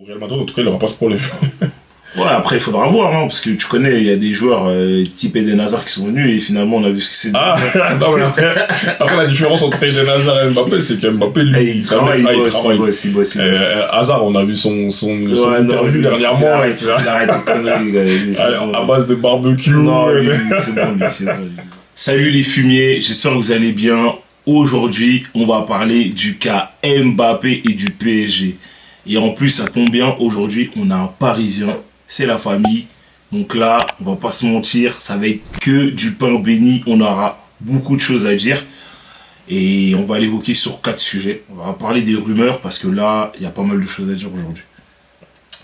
Au Real Madrid, en tout cas, il n'aura pas ce problème. Ouais, après, il faudra voir, hein, parce que tu connais, il y a des joueurs type Eden Hazard qui sont venus et finalement, on a vu ce que c'est. Ah, non, mais après, la différence entre Eden Hazard et Mbappé, c'est que Mbappé, lui, il travaille. Il bosse. Hazard, on a vu son interview dernièrement. Il arrête de conneries, à base de barbecue. Non, c'est bon, lui. Salut les fumiers, j'espère que vous allez bien. Aujourd'hui, on va parler du cas Mbappé et du PSG. Et en plus, ça tombe bien, aujourd'hui, on a un Parisien, c'est la famille. Donc là, on va pas se mentir, ça va être que du pain béni. On aura beaucoup de choses à dire. Et on va l'évoquer sur 4 sujets. On va parler des rumeurs parce que là, il y a pas mal de choses à dire aujourd'hui.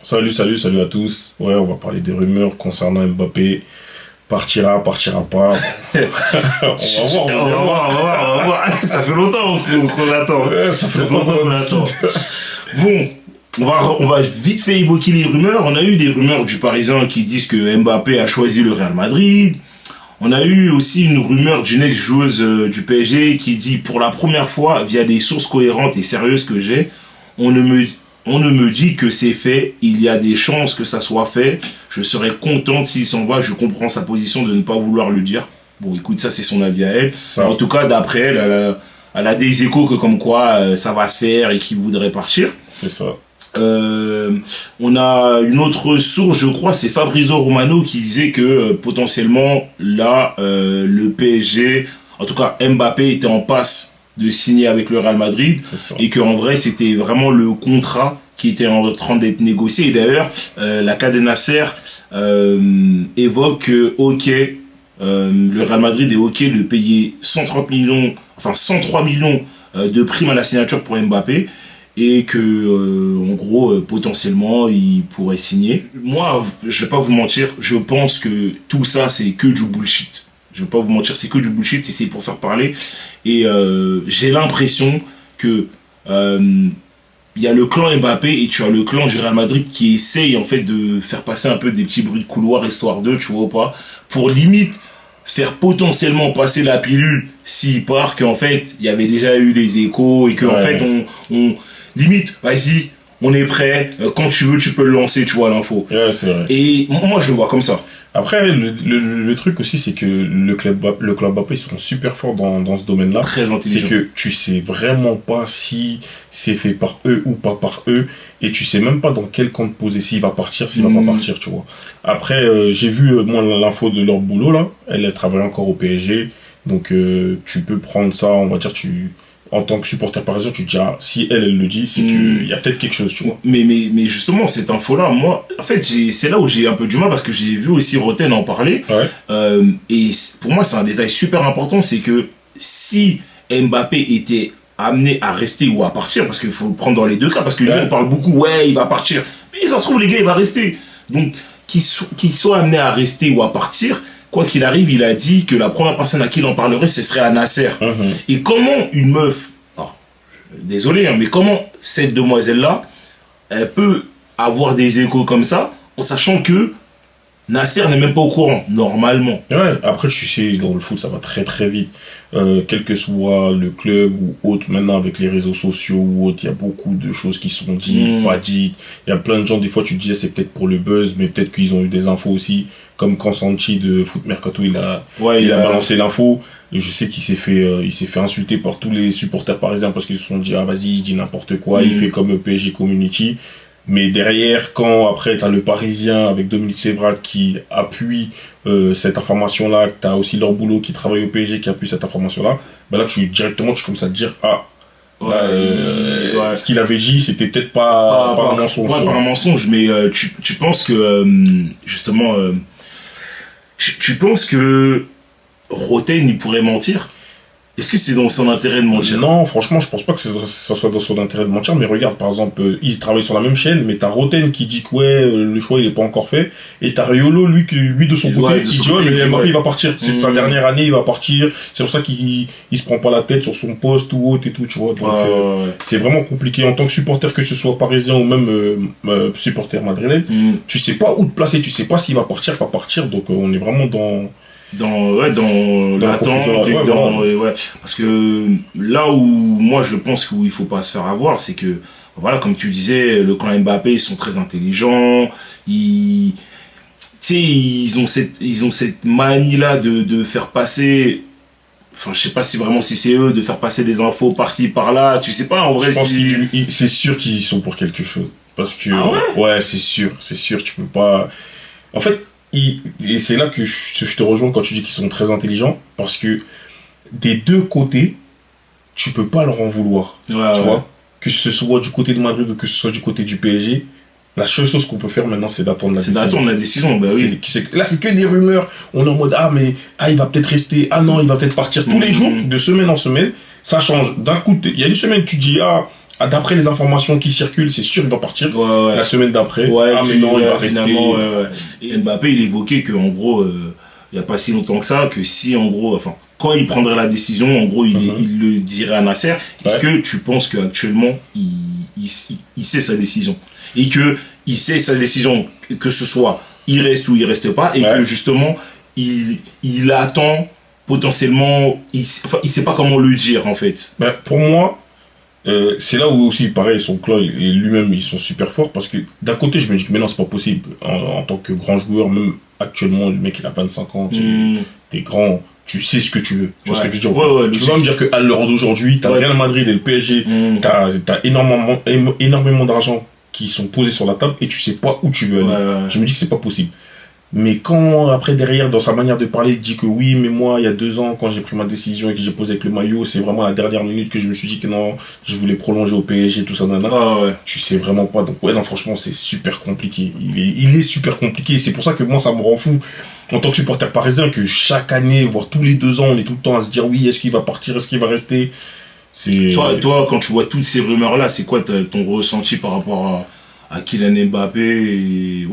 Salut à tous. Ouais, on va parler des rumeurs concernant Mbappé. Partira pas. On va voir. Ça fait longtemps qu'on attend. Ouais, ça fait longtemps qu'on attend. Bon, on va vite fait évoquer les rumeurs. On a eu des rumeurs du Parisien qui disent que Mbappé a choisi le Real Madrid. On a eu aussi une rumeur d'une ex-joueuse du PSG qui dit pour la première fois, via des sources cohérentes et sérieuses que j'ai, on ne me dit que c'est fait, il y a des chances que ça soit fait, je serais contente s'il s'en va, je comprends sa position de ne pas vouloir le dire. Bon, écoute, ça c'est son avis à elle. En tout cas, d'après elle, elle a des échos que comme quoi ça va se faire et qu'il voudrait partir. C'est ça. On a une autre source, je crois, c'est Fabrizio Romano qui disait que potentiellement, là, le PSG, en tout cas Mbappé était en passe de signer avec le Real Madrid et qu'en vrai c'était vraiment le contrat qui était en train d'être négocié. Et d'ailleurs la Cadena Nasser évoque que le Real Madrid est ok de payer 103 millions de primes à la signature pour Mbappé et que en gros potentiellement il pourrait signer. Moi je vais pas vous mentir, je pense que tout ça c'est que du bullshit. Je vais pas vous mentir, c'est que du bullshit et c'est pour faire parler. Et j'ai l'impression que il y a le clan Mbappé et tu as le clan du Real Madrid qui essaye en fait de faire passer un peu des petits bruits de couloir histoire d'eux, tu vois ou pas, pour limite faire potentiellement passer la pilule s'il part, qu'en fait il y avait déjà eu les échos et qu'en fait on limite, vas-y, on est prêt, quand tu veux tu peux le lancer, tu vois l'info. Ouais, c'est vrai. Et moi je le vois comme ça. Après, le truc aussi, c'est que le club Mbappé, ils sont super forts dans ce domaine-là. Très intelligent. C'est que tu sais vraiment pas si c'est fait par eux ou pas par eux. Et tu sais même pas dans quel camp te poser, s'il va partir, s'il va pas partir, tu vois. Après, j'ai vu, moi, l'info de leur boulot, là. Elle travaille encore au PSG. Donc, tu peux prendre ça, on va dire, en tant que supporter parisien, tu te dis, ah, si elle le dit, c'est qu'il y a peut-être quelque chose, tu vois. Mais justement, cette info-là, moi, en fait, c'est là où j'ai un peu du mal parce que j'ai vu aussi Roten en parler. Ouais. Et pour moi, c'est un détail super important, c'est que si Mbappé était amené à rester ou à partir, parce qu'il faut le prendre dans les deux cas, parce que nous, on parle beaucoup, ouais, il va partir. Mais ça se trouve, les gars, il va rester. Donc, qu'il soit amené à rester ou à partir, quoi qu'il arrive, il a dit que la première personne à qui il en parlerait, ce serait à Nasser. Et comment une meuf, alors, désolé, hein, mais comment cette demoiselle-là, elle peut avoir des échos comme ça, en sachant que Nasser n'est même pas au courant, normalement. Ouais, après, tu sais, dans le foot, ça va très très vite. Quel que soit le club ou autre, maintenant avec les réseaux sociaux ou autre, il y a beaucoup de choses qui sont dites, pas dites. Il y a plein de gens, des fois, tu te dis, c'est peut-être pour le buzz, mais peut-être qu'ils ont eu des infos aussi. Comme quand Sanchi de Foot Mercato, il a balancé l'info. Je sais qu'il s'est fait insulter par tous les supporters parisiens parce qu'ils se sont dit, ah vas-y, il dit n'importe quoi, il fait comme PSG Community. Mais derrière, quand après t'as le Parisien avec Dominique Sévrac qui appuie cette information-là, t'as aussi leur boulot qui travaille au PSG qui appuie cette information-là, ben là tu commences à te dire, ce qu'il avait dit, c'était peut-être pas un mensonge. Ouais, pas un mensonge, mais tu penses que justement, tu penses que Roten il pourrait mentir? Est-ce que c'est dans son intérêt de mentir? Non, franchement, je pense pas que ça soit dans son intérêt de mentir, mais regarde, par exemple, ils travaillent sur la même chaîne, mais t'as Roten qui dit que le choix il est pas encore fait, et t'as Riolo, lui de son côté, qui dit, mais Mbappé il va partir, c'est sa dernière année, il va partir, c'est pour ça qu'il se prend pas la tête sur son poste ou autre et tout, tu vois, donc c'est vraiment compliqué, en tant que supporter, que ce soit parisien ou même supporter madrilène, tu sais pas où te placer, tu sais pas s'il va partir, pas partir, donc on est vraiment dans l'attente, parce que là où moi je pense qu'il faut pas se faire avoir, c'est que voilà, comme tu disais, le camp Mbappé, ils sont très intelligents, tu sais, ils ont cette manie-là de faire passer, enfin, je sais pas si vraiment si c'est eux, de faire passer des infos par-ci, par-là, tu sais pas, en vrai, Je pense c'est sûr qu'ils y sont pour quelque chose. Parce que, ouais, c'est sûr, tu peux pas... En fait, et c'est là que je te rejoins quand tu dis qu'ils sont très intelligents, parce que des deux côtés, tu peux pas leur en vouloir. Tu vois, que ce soit du côté de Madrid ou que ce soit du côté du PSG, la seule chose qu'on peut faire maintenant, c'est d'attendre la décision. C'est d'attendre la décision, bah oui. Là, c'est que des rumeurs. On est en mode, il va peut-être rester, non, il va peut-être partir. Tous les jours, de semaine en semaine, ça change. D'un coup, il y a une semaine, tu dis, d'après les informations qui circulent, c'est sûr qu'il va partir. La semaine d'après, mais non, il va rester. Et Mbappé, il évoquait qu'en gros, il n'y a pas si longtemps que ça, que si en gros, enfin, quand il prendrait la décision, en gros, il le dirait à Nasser. Est-ce que tu penses qu'actuellement, il sait sa décision? Et qu'il sait sa décision, que ce soit il reste ou il reste pas, et que justement, il attend potentiellement, il sait pas comment le dire en fait. Pour moi, c'est là où aussi, pareil, son club et lui-même, ils sont super forts parce que d'un côté, je me dis que maintenant, c'est pas possible. En tant que grand joueur, même actuellement, le mec, il a 25 ans, t'es grand, tu sais ce que tu veux. Tu vois ce que je veux dire? Tu vas me dire qu'à l'heure d'aujourd'hui, t'as Real Madrid et le PSG, t'as énormément d'argent qui sont posés sur la table et tu sais pas où tu veux aller. Je me dis que c'est pas possible. Mais quand, après, derrière, dans sa manière de parler, il dit que oui, mais moi, il y a 2 ans, quand j'ai pris ma décision et que j'ai posé avec le maillot, c'est vraiment à la dernière minute que je me suis dit que non, je voulais prolonger au PSG, tout ça, Tu sais vraiment pas. Donc, non, franchement, c'est super compliqué. Il est super compliqué. C'est pour ça que moi, ça me rend fou, en tant que supporter parisien, que chaque année, voire tous les 2 ans, on est tout le temps à se dire oui, est-ce qu'il va partir, est-ce qu'il va rester? Toi, quand tu vois toutes ces rumeurs-là, c'est quoi ton ressenti par rapport à Kylian Mbappé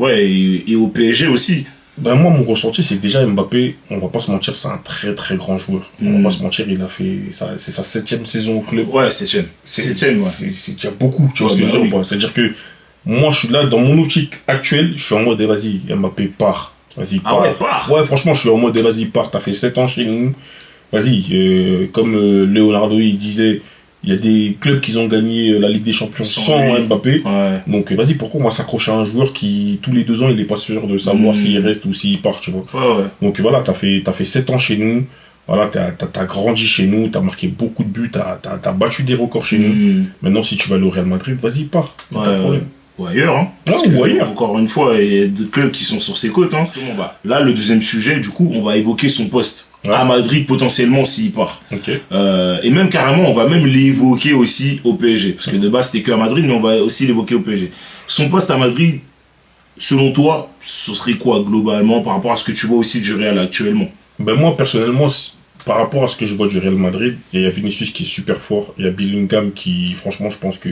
et au PSG aussi? Moi, mon ressenti, c'est que déjà Mbappé, on va pas se mentir, c'est un très très grand joueur. On va pas se mentir, il a fait c'est sa 7e saison au club. Ouais, 7e. C'est déjà beaucoup, tu vois ce que je veux dire. C'est-à-dire que moi, je suis là, dans mon optique actuelle, je suis en mode, vas-y, Mbappé part. Vas-y, part. Ouais, franchement, je suis en mode, vas-y, part. T'as fait 7 ans chez nous. Vas-y, comme Leonardo, il disait, il y a des clubs qui ont gagné la Ligue des Champions sans Mbappé. Donc, vas-y, pourquoi on va s'accrocher à un joueur qui, tous les 2 ans, il n'est pas sûr de savoir s'il reste ou s'il part, tu vois. Donc, voilà, t'as fait 7 ans chez nous. Voilà, t'as grandi chez nous, t'as marqué beaucoup de buts, t'as battu des records chez nous. Maintenant, si tu vas aller au Real Madrid, vas-y, pars. Pas de problème. Ou ailleurs, hein. Ou ailleurs. Encore une fois, il y a des clubs qui sont sur ses côtes, hein. Là, le deuxième sujet, du coup, on va évoquer son poste à Madrid potentiellement s'il part. Et même carrément, on va même l'évoquer aussi au PSG. Parce que de base, c'était qu'à Madrid, mais on va aussi l'évoquer au PSG. Son poste à Madrid, selon toi, ce serait quoi globalement par rapport à ce que tu vois aussi du Real actuellement? Moi, personnellement, par rapport à ce que je vois du Real Madrid, il y a Vinicius qui est super fort, il y a Bellingham qui, franchement, je pense que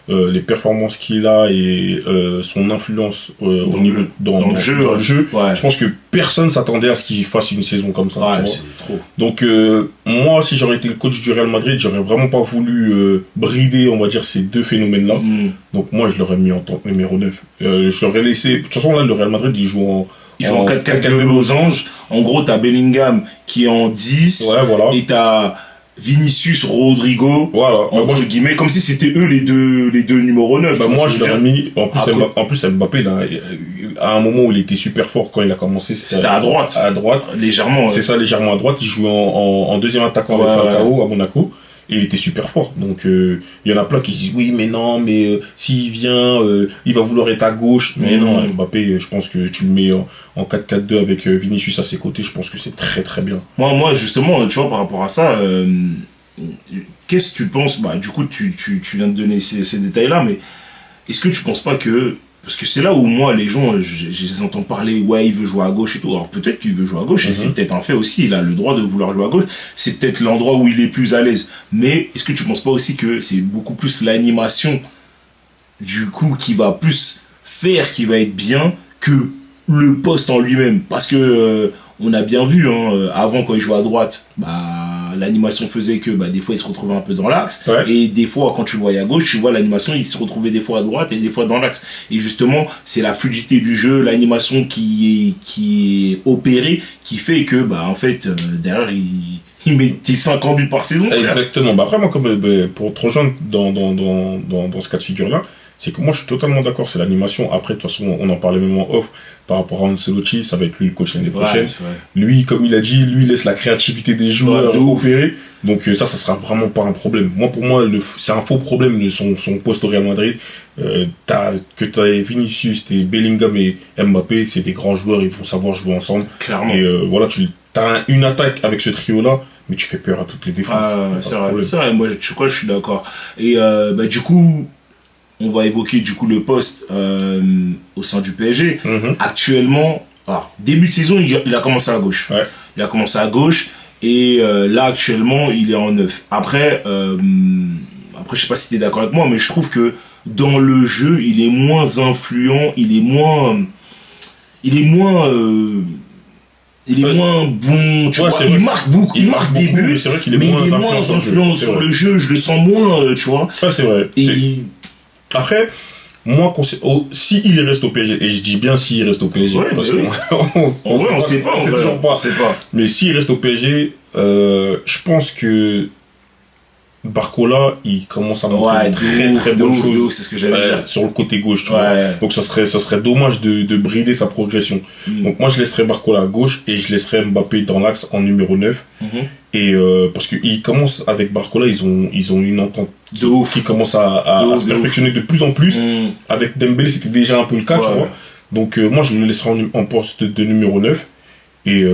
les performances qu'il a et son influence au niveau dans le jeu, je pense que personne s'attendait à ce qu'il fasse une saison comme ça. C'est trop. Donc moi, si j'aurais été le coach du Real Madrid, j'aurais vraiment pas voulu brider, on va dire, ces deux phénomènes-là. Donc moi, je l'aurais mis en tant que numéro 9. Je l'aurais laissé. De toute façon, là, le Real Madrid, il joue en 4-4 de losange. En gros, t'as Bellingham qui est en 10. Et t'as Vinicius, Rodrigo. Entre guillemets, comme si c'était eux les deux numéros 9. Moi, je l'aurais mis. En plus, Mbappé, à un moment où il était super fort quand il a commencé, c'était à droite. Légèrement. C'est ça, légèrement à droite. Il jouait en deuxième attaquant avec Falcao à Monaco. Et il était super fort. Donc, il y en a plein qui se disent, oui, mais non, mais s'il vient, il va vouloir être à gauche. Mais non, Mbappé, je pense que tu le mets en 4-4-2 avec Vinicius à ses côtés. Je pense que c'est très, très bien. Moi, justement, tu vois, par rapport à ça, qu'est-ce que tu penses? Du coup, tu viens de donner ces détails-là, mais est-ce que tu penses pas que... Parce que c'est là où moi, les gens, je les entends parler, il veut jouer à gauche et tout. Alors peut-être qu'il veut jouer à gauche, et c'est peut-être un fait aussi, il a le droit de vouloir jouer à gauche. C'est peut-être l'endroit où il est plus à l'aise. Mais est-ce que tu penses pas aussi que c'est beaucoup plus l'animation, du coup, qui va plus faire, qui va être bien, que le poste en lui-même? Parce que on a bien vu, avant, quand il jouait à droite, l'animation faisait que des fois il se retrouvait un peu dans l'axe, et des fois quand tu le voyais à gauche, tu vois l'animation, il se retrouvait des fois à droite et des fois dans l'axe, et justement c'est la fluidité du jeu, l'animation qui est opérée, qui fait que en fait derrière il mettait 50 buts par saison. Frère. Exactement. Bah après, moi, pour te rejoindre dans ce cas de figure-là, c'est que moi, je suis totalement d'accord. C'est l'animation. Après, de toute façon, on en parlait même en off par rapport à Ancelotti. Ça va être lui le coach l'année prochaine. Lui, comme il a dit, lui laisse la créativité des joueurs opérer. Donc ça sera vraiment pas un problème. Moi, pour moi, c'est un faux problème son poste au Real Madrid. Que tu as Vinicius, Bellingham et Mbappé, c'est des grands joueurs. Ils vont savoir jouer ensemble. Clairement. Et voilà, tu as une attaque avec ce trio-là. Mais tu fais peur à toutes les défenses. C'est vrai, moi je suis d'accord. Et du coup, on va évoquer du coup le poste au sein du PSG. Actuellement, alors, début de saison, il a commencé à gauche. Ouais. Il a commencé à gauche et là actuellement, il est en 9. Après, je sais pas si tu es d'accord avec moi, mais je trouve que dans le jeu, il est moins influent, il est moins bon, tu vois, il marque beaucoup, il marque des buts, c'est vrai qu'il est mais moins il est moins influent sur le jeu, je le sens moins, tu vois. Ça, c'est vrai. Après, moi, s'il reste au PSG, et je dis bien s'il reste au PSG, parce qu'on sait pas, toujours pas. Mais s'il reste au PSG, je pense que Barcola, il commence à montrer une très bonne chose c'est ce que j'allais dire. Sur le côté gauche, tu vois. Donc ça serait dommage de brider sa progression. Donc moi je laisserais Barcola à gauche et je laisserais Mbappé dans l'axe en numéro 9. Et parce qu'ils commencent avec Barcola, ils ont une entente qui commence à se perfectionner de plus en plus. Avec Dembélé, c'était déjà un peu le cas, tu vois. Donc moi je le laisserais en poste de numéro 9. Et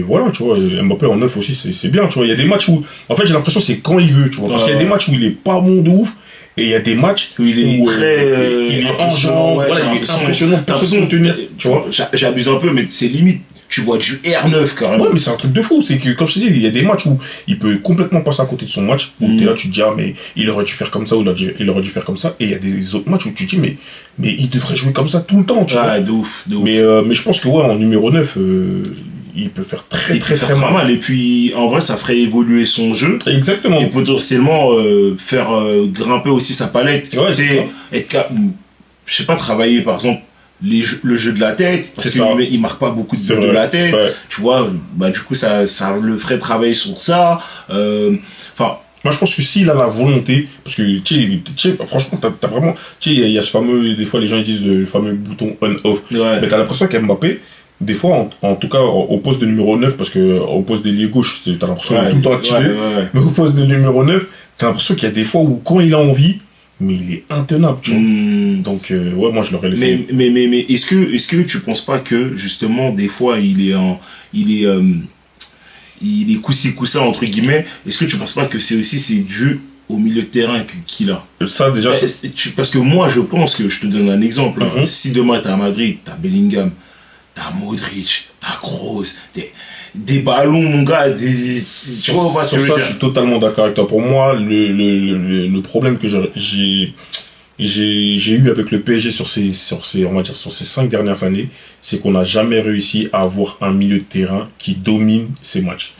voilà, tu vois, Mbappé en 9 aussi, c'est bien, tu vois. Il y a des matchs où, en fait, j'ai l'impression que c'est quand il veut, tu vois. Parce qu'il y a des matchs où il est pas bon de ouf, et il y a des matchs où il est il est impressionnant, voilà, il est impressionnant, personne ne tenir, tu vois. J'abuse un peu, mais c'est limite. Tu vois du R9 carrément. Ouais, mais c'est un truc de fou. C'est que, comme je te dis, il y a des matchs où il peut complètement passer à côté de son match. Où t'es là, tu te dis, ah, mais il aurait dû faire comme ça, ou il aurait dû faire comme ça. Et il y a des autres matchs où tu te dis, mais il devrait jouer comme ça tout le temps, tu vois. De ouf. Mais je pense que, ouais, en numéro 9, il peut faire très mal. Et puis, en vrai, ça ferait évoluer son jeu. Exactement. Et potentiellement, faire grimper aussi sa palette. Ouais, c'est je sais pas, travailler, par exemple, le jeu de la tête, parce qu'il marque pas beaucoup de la tête, tu vois, du coup ça le ferait travailler sur ça, moi je pense que s'il a la volonté, parce que tu sais franchement t'as vraiment, tu sais il y a ce fameux, des fois les gens ils disent le fameux bouton on-off, mais t'as l'impression qu'Mbappé, des fois en tout cas au poste de numéro 9, parce que au poste d'ailier gauche t'as l'impression qu'il est tout le temps activé, mais au poste de numéro 9 t'as l'impression qu'il y a des fois où quand il a envie, mais il est intenable, tu vois. Donc moi je l'aurais laissé. Mais est-ce que tu penses pas que justement des fois il est coussi coussa entre guillemets, est-ce que tu penses pas que c'est dû au milieu de terrain qu'il a? Ça déjà parce que moi je pense que, je te donne un exemple, si demain t'es à Madrid, t'as Bellingham, t'as Modric, t'as Kroos, des ballons, mon gars, sur ça, je suis totalement d'accord avec toi. Pour moi, le problème que j'ai eu avec le PSG sur ces 5 dernières années, c'est qu'on n'a jamais réussi à avoir un milieu de terrain qui domine ces matchs.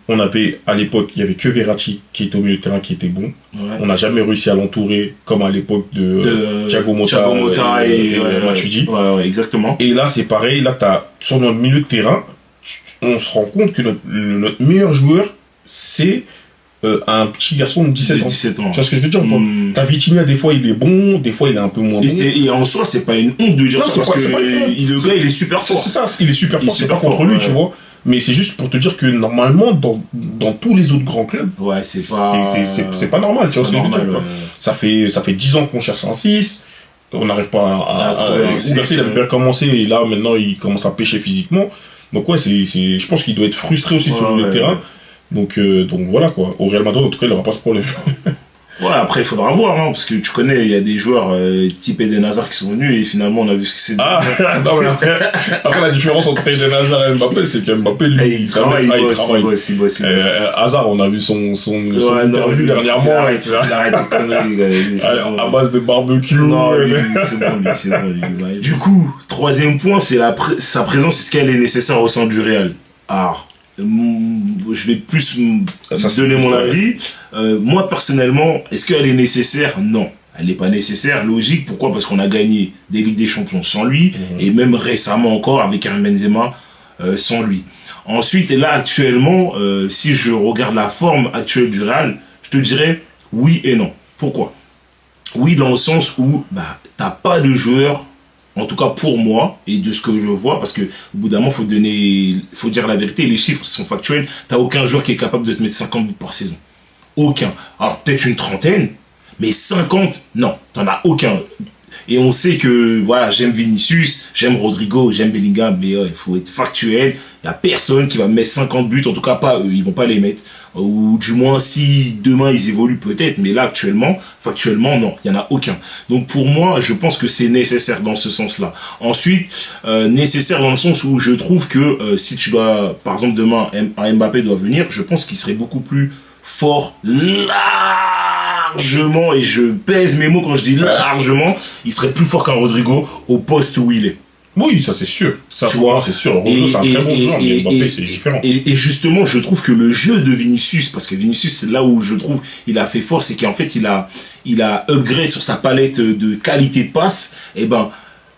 On avait, à l'époque, il y avait que Verratti qui était au milieu de terrain qui était bon. On n'a jamais réussi à l'entourer comme à l'époque de Thiago Motta et Matuidi. Exactement. Et là, c'est pareil. Là, sur notre milieu de terrain, on se rend compte que notre meilleur joueur, c'est un petit garçon de 17 ans. Tu vois ce que je veux dire ou pas? T'as Vitinha, des fois il est bon, des fois il est un peu moins bon. Et en soi, c'est pas une honte de dire ça, parce que le gars il est super fort. C'est ça, il est super fort, c'est pas contre lui, tu vois. Mais c'est juste pour te dire que normalement, dans tous les autres grands clubs, c'est pas normal, tu vois ce que je veux dire. Ça fait 10 ans qu'on cherche un 6, on n'arrive pas à Ougarté, il avait bien commencé, et là maintenant il commence à pêcher physiquement. Donc ouais, je pense qu'il doit être frustré aussi sur le terrain. Donc voilà quoi. Au Real Madrid, en tout cas, il n'aura pas ce problème. Ouais, après, il faudra voir, parce que tu connais, il y a des joueurs type Eden Hazard qui sont venus et finalement, on a vu ce que c'est. Non, mais après, la différence entre Eden Hazard et Mbappé, c'est que Mbappé, lui, il travaille. Hazard, on a vu son interview dernièrement. Arrête, à base de barbecue. Non, c'est bon, lui. Du coup, troisième point, c'est sa présence, est-ce qu'elle est nécessaire au sein du Real? Alors, je vais plus donner mon avis. Moi personnellement, est-ce qu'elle est nécessaire? Non, elle n'est pas nécessaire. Logique, pourquoi? Parce qu'on a gagné des Ligues des Champions sans lui, et même récemment encore avec Karim Benzema sans lui. Ensuite, et là, actuellement, si je regarde la forme actuelle du Real, je te dirais oui et non. Pourquoi? Oui, dans le sens où t'as pas de joueur, en tout cas pour moi, et de ce que je vois, parce que au bout d'un moment, faut dire la vérité, les chiffres sont factuels, t'as aucun joueur qui est capable de te mettre 50 buts par saison. Aucun. Alors peut-être une trentaine, mais 50, non, t'en as aucun. Et on sait que, voilà, j'aime Vinicius, j'aime Rodrigo, j'aime Bellingham, mais il faut être factuel. Il n'y a personne qui va mettre 50 buts, en tout cas pas eux, ils vont pas les mettre. Ou du moins, si demain ils évoluent peut-être, mais là actuellement, factuellement, non, il n'y en a aucun. Donc pour moi, je pense que c'est nécessaire dans ce sens-là. Ensuite, nécessaire dans le sens où je trouve que si tu dois, par exemple demain, un Mbappé doit venir, je pense qu'il serait beaucoup plus fort, largement, et je pèse mes mots quand je dis largement, il serait plus fort qu'un Rodrigo au poste où il est. Oui, ça c'est sûr. Ça, tu vois, c'est sûr. Rodrigo, c'est un très bon joueur, mais Mbappé, c'est différent. Et justement, je trouve que le jeu de Vinicius, parce que Vinicius, c'est là où je trouve il a fait fort, c'est qu'en fait, il a upgrade sur sa palette de qualité de passe. Et ben,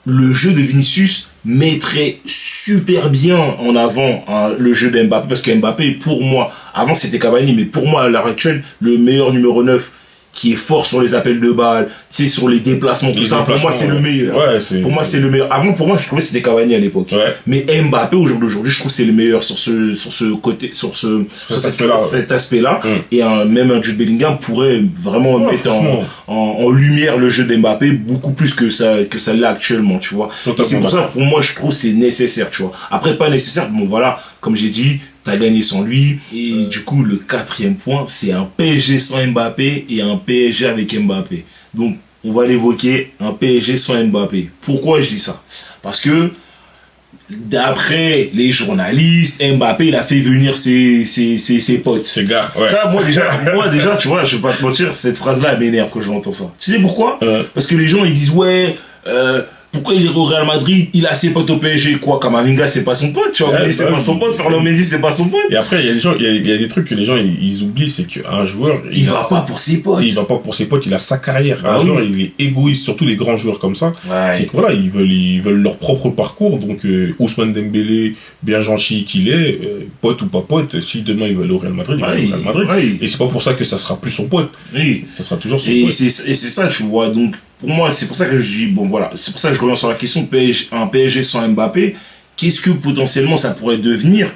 le jeu de Vinicius mettrait super bien en avant le jeu d'Mbappé, parce que Mbappé, pour moi, avant c'était Cavani, mais pour moi, à l'heure actuelle, le meilleur numéro 9, qui est fort sur les appels de balles, tu sais, sur les déplacements, tout ça. Pour moi, c'est le meilleur. Ouais, pour moi, c'est le meilleur. Avant, pour moi, je trouvais que c'était Cavani à l'époque. Ouais. Mais Mbappé, au jour d'aujourd'hui, je trouve que c'est le meilleur sur ce côté, sur cet aspect-là. Et même un Jude Bellingham pourrait vraiment mettre en lumière le jeu d'Mbappé beaucoup plus que ça l'est actuellement, tu vois. Et c'est pour ça, pour moi, je trouve que c'est nécessaire, tu vois. Après, pas nécessaire, bon, voilà, comme j'ai dit, t'as gagné sans lui. Et du coup, le 4e point, c'est un PSG sans Mbappé et un PSG avec Mbappé. Donc, on va l'évoquer, un PSG sans Mbappé. Pourquoi je dis ça? Parce que, d'après les journalistes, Mbappé, il a fait venir ses potes. Ses gars, ouais. Ça, moi déjà, tu vois, je vais pas te mentir, cette phrase-là, elle m'énerve quand je l'entends ça. Tu sais pourquoi? Parce que les gens, ils disent, ouais, pourquoi il est au Real Madrid? Il a ses potes au PSG. Quoi, Kamavinga, c'est pas son pote, tu vois. Ouais, c'est pas son pote. Fernand Mendy, c'est pas son pote. Et après, il y a des gens, il y a des trucs que les gens, ils oublient, c'est qu'un joueur, il va pas pour ses potes. Il va pas pour ses potes, il a sa carrière. Un joueur, il est égoïste, surtout les grands joueurs comme ça. Ouais. C'est que voilà, ils veulent leur propre parcours. Donc, Ousmane Dembélé, bien gentil qu'il est, pote ou pas pote, si demain il veut aller au Real Madrid, il va aller au Real Madrid. Ouais. Et c'est pas pour ça que ça sera plus son pote. Oui. Ça sera toujours son pote. Et c'est ça, tu vois. Donc, pour moi, c'est pour ça que je dis, bon voilà, c'est pour ça que je reviens sur la question un PSG sans Mbappé, qu'est-ce que potentiellement ça pourrait devenir?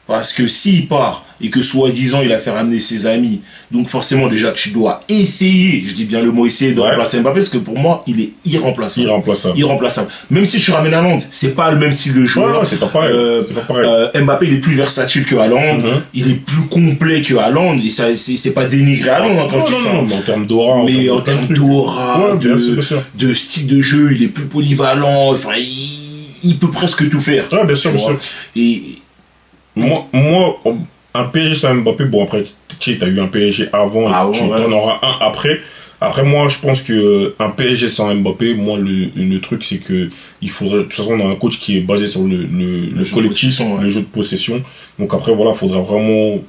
Parce que s'il part et que soi-disant il a fait ramener ses amis, donc forcément déjà tu dois essayer, je dis bien le mot essayer de remplacer Mbappé, parce que pour moi il est irremplaçable. Même si tu ramènes Haaland, c'est pas le même style de joueur. Ouais, c'est pas pareil. Mbappé il est plus versatile que Haaland, il est plus complet que Haaland, et ça c'est pas dénigrer Haaland quand je dis ça. Mais en termes d'aura, en termes d'aura, de style de jeu, il est plus polyvalent, enfin il peut presque tout faire. Ouais, bien sûr. Et moi, un PSG sans Mbappé, bon après, tu as eu un PSG avant tu en auras un après. Après, moi, je pense que un PSG sans Mbappé, moi, le truc, c'est que il faudrait, de toute façon, on a un coach qui est basé sur le collectif, le jeu de possession. Donc après, voilà, il faudra vraiment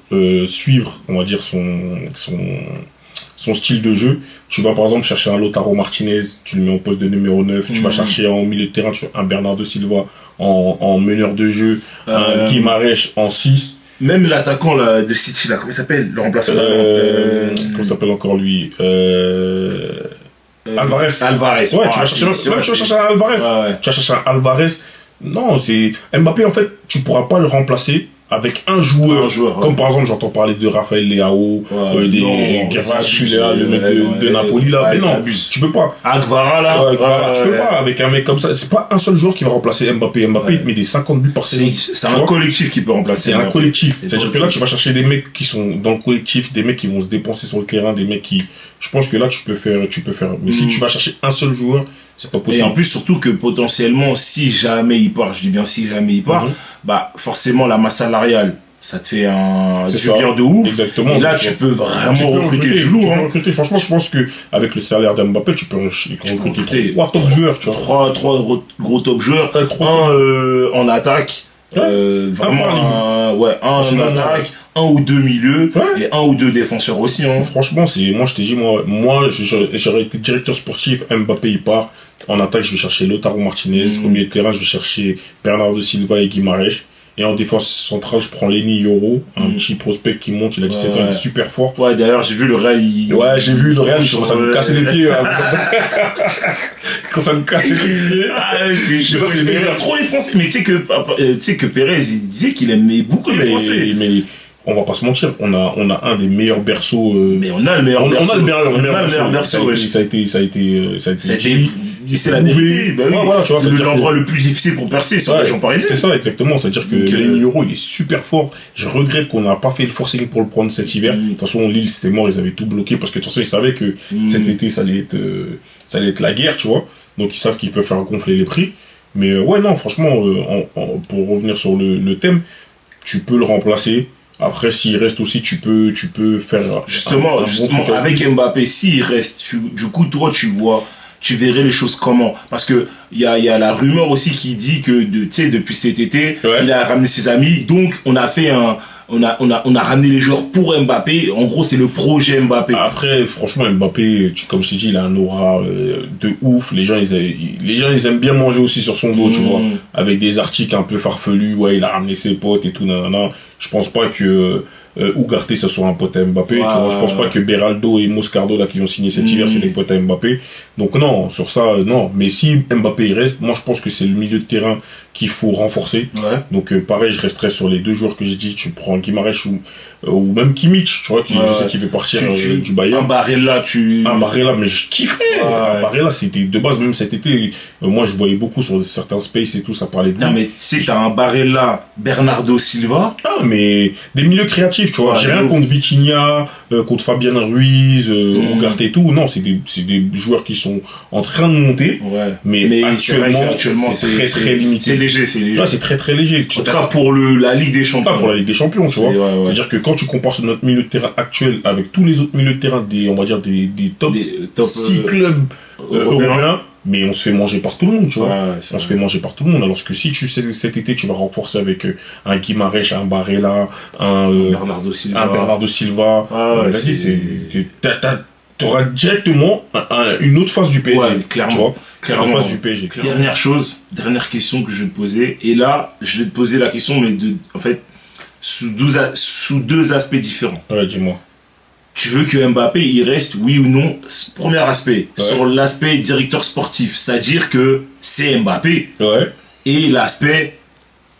suivre, on va dire, son style de jeu. Tu vas par exemple chercher un Lautaro Martinez, tu le mets au poste de numéro 9, tu vas chercher en milieu de terrain un Bernardo Silva en meneur de jeu, un Guimarães en 6. Même l'attaquant là, de City, là, comment il s'appelle? Le remplaçant comment s'appelle encore lui Alvarez. Ouais, tu vas chercher un Alvarez. Tu vas chercher un Alvarez. Non, c'est Mbappé, en fait, tu pourras pas le remplacer avec un joueur, comme par exemple j'entends parler de Raphaël Leao, des Kvaratskhelia, le mec de Napoli là, mais non, tu peux pas. Kvara là, tu peux pas avec un mec comme ça, c'est pas un seul joueur qui va remplacer Mbappé. Mbappé il te met des 50 buts par saison. C'est un collectif qui peut remplacer. C'est un collectif, c'est-à-dire que là tu vas chercher des mecs qui sont dans le collectif, des mecs qui vont se dépenser sur le terrain, des mecs qui, je pense que là tu peux faire, mais si tu vas chercher un seul joueur, c'est pas possible. Et en plus, surtout que potentiellement, si jamais il part, je dis bien si jamais il part, bah forcément la masse salariale, ça te fait un bien de ouf. Exactement. Et là, tu peux vraiment recruter du lourd. Franchement, je pense que avec le salaire d'Mbappé, tu peux recruter 3 top joueurs. Tu vois. 3 gros top joueurs. Un en attaque. Vraiment un en attaque, un ou deux milieux et un ou deux défenseurs aussi. Franchement, moi je t'ai dit, moi j'aurais été directeur sportif, Mbappé il part. En attaque, je vais chercher Lautaro Martinez. Au milieu de terrain, je vais chercher Bernardo Silva et Guimarães. Et en défense centrale, je prends Lenny Yoro, un petit prospect qui monte, il a 17 ans, il est super fort. Ouais, d'ailleurs, j'ai vu le Real. Ouais, j'ai vu le Real, il commence à me casser les pieds. Quand ça me casse les pieds. Ah, il a trop les Français. Mais tu sais que Pérez, il disait qu'il aimait beaucoup les Français. Mais on va pas se mentir, on a un des meilleurs berceaux. Mais on a le meilleur berceau. On a le meilleur berceau. Ça a été c'est la vérité. Bah oui. Ouais, voilà, tu vois, c'est l'endroit le plus difficile pour percer sur la région parisienne. C'est ça, exactement. C'est-à-dire que Lenny Yoro, il est super fort. Je regrette qu'on n'a pas fait le forcing pour le prendre cet hiver. De toute façon, Lille, c'était mort, ils avaient tout bloqué parce que de toute façon, ils savaient que cet été, ça allait être la guerre, tu vois. Donc, ils savent qu'ils peuvent faire gonfler les prix. Mais ouais, non, franchement, pour revenir sur le thème, tu peux le remplacer. Après, s'il reste aussi, tu peux faire. Justement, avec Mbappé, s'il reste, du coup, toi, tu verrais les choses comment? Parce que il y a la rumeur aussi qui dit que depuis cet été, il a ramené ses amis. Donc, on a ramené les joueurs pour Mbappé. En gros, c'est le projet Mbappé. Après, franchement, Mbappé, comme je t'ai dit, il a un aura de ouf. Les gens, ils aiment bien manger aussi sur son dos, tu vois. Avec des articles un peu farfelus. Ouais, il a ramené ses potes et tout, nanana. Je pense pas que Ugarte, ce soit un pote à Mbappé. Tu vois, je pense pas que Beraldo et Moscardo, là, qui ont signé cet hiver, c'est des potes à Mbappé. Donc non, sur ça, non. Mais si Mbappé il reste, moi je pense que c'est le milieu de terrain qu'il faut renforcer. Ouais. Donc pareil, je resterai sur les deux joueurs que j'ai dit. Tu prends Guimarães ou même Kimmich, tu vois, je sais qu'il veut partir du Bayern. Un Barella, mais je kifferais. Un Barella, c'était de base, même cet été, moi je voyais beaucoup sur certains spaces et tout, ça parlait de lui. Non, mais tu sais, t'as un Barella, Bernardo Silva. Ah, mais des milieux créatifs, tu vois. J'ai rien contre Vitinha, contre Fabien Ruiz, Ugarte et tout. Non, c'est des joueurs qui sont en train de monter. Ouais. Mais actuellement c'est très limité. C'est léger. Ouais, c'est très léger. En tout cas, pour la Ligue des Champions. Pour la Ligue des Champions, tu vois. C'est-à-dire que quand tu compares notre milieu de terrain actuel avec tous les autres milieux de terrain on va dire des top 6 clubs européens, mais on se fait manger par tout le monde, tu vois. On se fait manger par tout le monde. Alors que si cet été, tu vas renforcer avec un Guimarães, un Barella, un Bernardo Silva. Vas-y, t'auras directement une autre phase du PSG. Ouais, clairement. Tu vois, clairement. Une phase du PSG. Clairement. Dernière question que je vais te poser. Et là, je vais te poser la question, mais en fait, sous deux aspects différents. Ouais, dis-moi. Tu veux que Mbappé il reste, oui ou non? Premier aspect, sur l'aspect directeur sportif, c'est-à-dire que c'est Mbappé. Ouais. Et l'aspect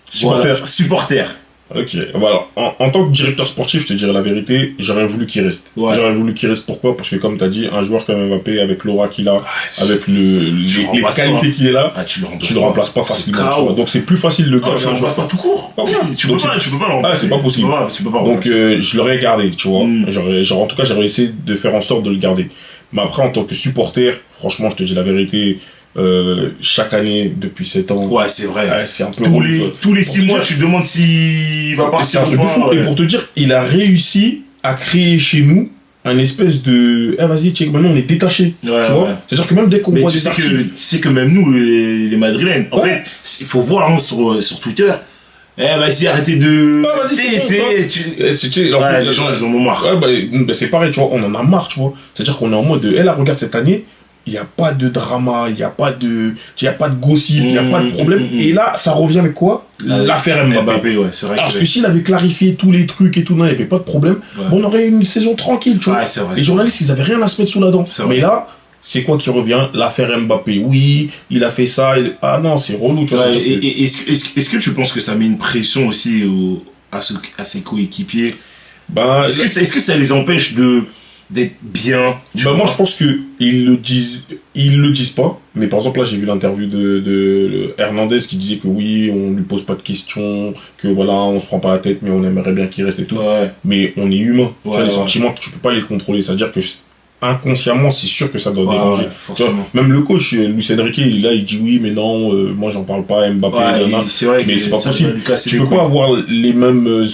supporter. Ok, voilà. En tant que directeur sportif, je te dirais la vérité, j'aurais voulu qu'il reste. Ouais. J'aurais voulu qu'il reste, pourquoi? Parce que comme tu as dit, un joueur comme Mbappé, avec l'aura qu'il a, avec les qualités qu'il est là, tu le remplaces pas facilement. Donc c'est plus facile de garder. Tu le remplaces pas tout court. Tu peux pas le remplacer. C'est pas possible. Donc je l'aurais gardé, tu vois. En tout cas, j'aurais essayé de faire en sorte de le garder. Mais après, en tant que supporter, franchement, je te dis la vérité, chaque année depuis 7 ans. Ouais, c'est vrai. C'est un peu tous les 6 mois, tu te demandes s'il va partir. C'est un truc de fou. Et pour te dire, il a réussi à créer chez nous un espèce de vas-y, check, maintenant on est détaché. Tu vois. C'est-à-dire que même dès qu'on voit des articles. Tu sais que même nous, les Madrilènes, en fait, il faut voir sur Twitter. Vas-y, arrêtez de. Les gens, ils en ont marre. C'est pareil, tu vois, on en a marre, tu vois. C'est-à-dire qu'on est en mode, là, regarde cette année. Il n'y a pas de drama, il n'y a pas de gossip, il n'y a pas de problème. Et là, ça revient avec quoi? L'affaire Mbappé. C'est vrai. Parce que s'il avait clarifié tous les trucs et tout, il n'y avait pas de problème, on aurait une saison tranquille, tu vois. Les journalistes, ils n'avaient rien à se mettre sous la dent. Mais là, c'est quoi qui revient? L'affaire Mbappé. Oui, il a fait ça. Ah non, c'est relou, tu vois. Est-ce que tu penses que ça met une pression aussi à ses coéquipiers? Est-ce que ça les empêche d'être bien? Moi je pense que ils le disent pas, mais par exemple là j'ai vu l'interview de Hernandez qui disait que oui, on lui pose pas de questions, que voilà, on se prend pas la tête, mais on aimerait bien qu'il reste et tout, mais on est humain. Tu as les sentiments que tu peux pas les contrôler, c'est à dire que inconsciemment c'est sûr que ça doit déranger. Même le coach Luis Enrique, il dit oui mais non, moi j'en parle pas, Mbappé, c'est vrai, mais c'est pas possible. Tu peux pas avoir les mêmes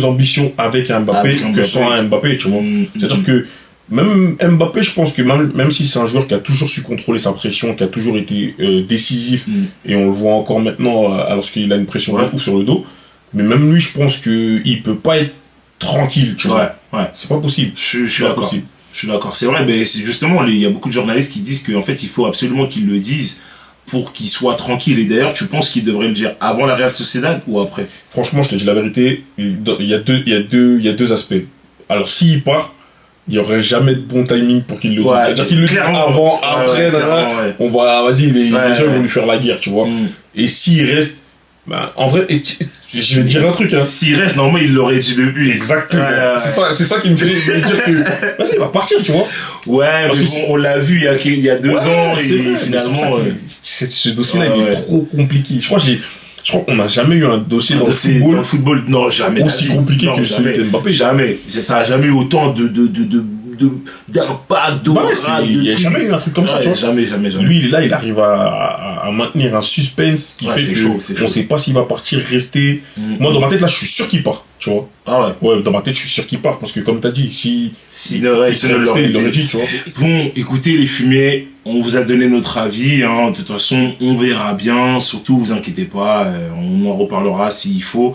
ambitions avec un Mbappé que sans un Mbappé, tu vois. C'est-à-dire que même Mbappé, je pense que même si c'est un joueur qui a toujours su contrôler sa pression, qui a toujours été décisif, et on le voit encore maintenant alors qu'il a une pression de ouf sur le dos, mais même lui je pense qu'il peut pas être tranquille, tu vois. C'est pas possible. Je suis d'accord. Je suis d'accord. C'est vrai, mais justement, il y a beaucoup de journalistes qui disent qu'en fait, il faut absolument qu'ils le disent pour qu'il soit tranquille. Et d'ailleurs, tu penses qu'il devrait le dire avant la Real Sociedad ou après? Franchement, je te dis la vérité, il y a deux aspects. Alors, s'il part, il n'y aurait jamais de bon timing pour qu'il le dise. Ouais, C'est-à-dire qu'il le dit avant, après, ouais. on va, vas-y, les gens vont lui faire la guerre, tu vois. Mm. Et s'il reste, ben, en vrai, je vais te dire un truc, hein. S'il reste, normalement, il l'aurait dit depuis. Exactement. C'est ça qui me fait me dire que, vas-y, il va partir, tu vois. Ouais, parce mais bon, on l'a vu il y a 2 ans, et vrai, finalement... ce dossier-là, il est trop compliqué. Je crois qu'on n'a jamais eu un dossier dans le football. Non, jamais. Aussi compliqué que celui de Mbappé. Jamais. Ça n'a jamais eu autant d'impact, il n'y a jamais eu un truc comme ça, tu vois. Jamais. Lui, là, il arrive à maintenir un suspense qui fait qu'on ne sait pas s'il va partir, rester. Moi, dans ma tête, là, je suis sûr qu'il part, tu vois. Ah ouais. Ouais, dans ma tête, je suis sûr qu'il part, parce que comme tu as dit, il l'aurait dit, tu vois. Bon, écoutez, les fumiers, on vous a donné notre avis, hein. De toute façon, on verra bien. Surtout, vous inquiétez pas, on en reparlera s'il faut.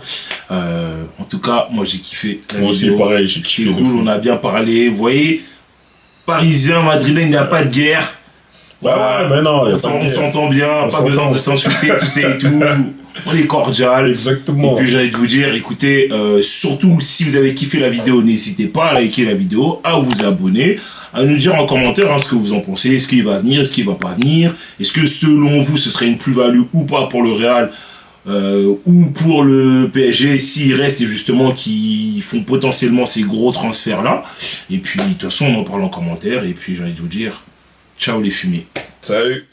En tout cas, moi, j'ai kiffé la vidéo. Moi aussi, pareil, j'ai kiffé. C'est cool, on a bien parlé. Vous voyez, Parisien, Madrilène, il n'y a pas de guerre. Voilà, mais non, on s'entend bien, pas besoin de s'insulter, tout ça et tout. On est cordial. Exactement. Et puis j'ai envie de vous dire, écoutez, surtout si vous avez kiffé la vidéo, n'hésitez pas à liker la vidéo, à vous abonner, à nous dire en commentaire ce que vous en pensez, est-ce qu'il va venir, est-ce qu'il va pas venir, est-ce que selon vous ce serait une plus-value ou pas pour le Real ou pour le PSG s'ils restent et justement qui font potentiellement ces gros transferts là. Et puis de toute façon on en parle en commentaire et puis j'ai envie de vous dire ciao les fumiers. Salut.